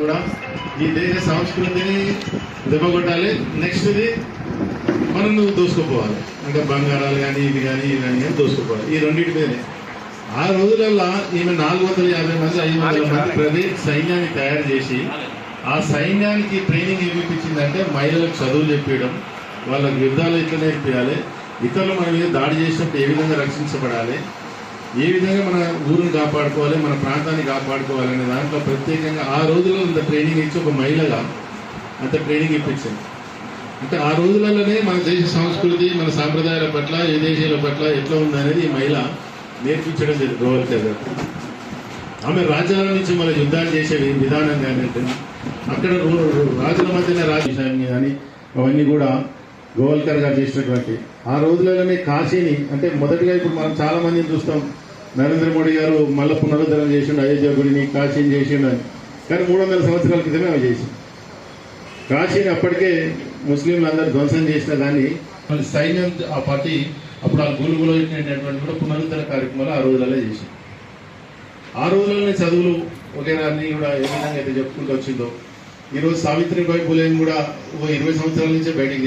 కూడా ఈ దేశ సంస్కృతిని దెబ్బకొట్టాలి. నెక్స్ట్ది మనం దోసుకుపోవాలి, అంటే బంగారాలు కానీ ఇది కానీ ఇది కానీ దోసుకుపోవాలి. ఈ రెండింటి మీదనే ఆ రోజులలో ఈమె 450 మంది 500 మంది ప్రైవేట్ సైన్యాన్ని తయారు చేసి ఆ సైన్యానికి ట్రైనింగ్ ఇప్పించిందంటే మహిళలకు చదువులు చెప్పడం, వాళ్ళకి యుద్ధాలు ఎట్లా నేర్పించాలి, ఇతరులు మన మీద దాడి చేసినప్పుడు ఏ విధంగా రక్షించబడాలి, ఏ విధంగా మన ఊరిని కాపాడుకోవాలి, మన ప్రాంతాన్ని కాపాడుకోవాలి అనే దాంట్లో ప్రత్యేకంగా ఆ రోజుల్లో ఇంత ట్రైనింగ్ ఇచ్చి ఒక మహిళగా అంత ట్రైనింగ్ ఇప్పించింది. అంటే ఆ రోజులలోనే మన దేశ సంస్కృతి మన సాంప్రదాయాల పట్ల విదేశీయుల పట్ల ఎట్లా ఉందనేది ఈ మహిళ నేర్పించడం జరిగింది. గోవల్కర్ గారు ఆమె రాజ్యాల నుంచి మన యుద్ధాలు చేసే విధానం కానీ అక్కడ రాజుల మధ్యన రాజ్యాన్ని కానీ అవన్నీ కూడా గోవల్కర్ గారు చేసినటువంటి ఆ రోజులలోనే కాశీని, అంటే మొదటిగా ఇప్పుడు మనం చాలా మందిని చూస్తాం, నరేంద్ర మోడీ గారు మళ్ళీ పునరుద్ధరణ చేసిండు, అయోధ్య గుడిని కాశీని చేసిండు అని. కానీ 300 సంవత్సరాల క్రితమే అవి చేసింది. కాశీని అప్పటికే ముస్లింలు అందరూ ధ్వంసం చేసిన దాన్ని సైన్యం ఆ పార్టీ అప్పుడు ఆ గూలుగులో ఇచ్చినటువంటి కూడా పునరుద్ధరణ కార్యక్రమాలు ఆ రోజులలో చేసింది. ఆ రోజులలోనే చదువులు వగైరా అన్ని కూడా ఏ విధంగా అయితే చెప్పుకుంటూ వచ్చిందో ఈరోజు సావిత్రిబాయి పూలేని కూడా 20 సంవత్సరాల నుంచే బయటికి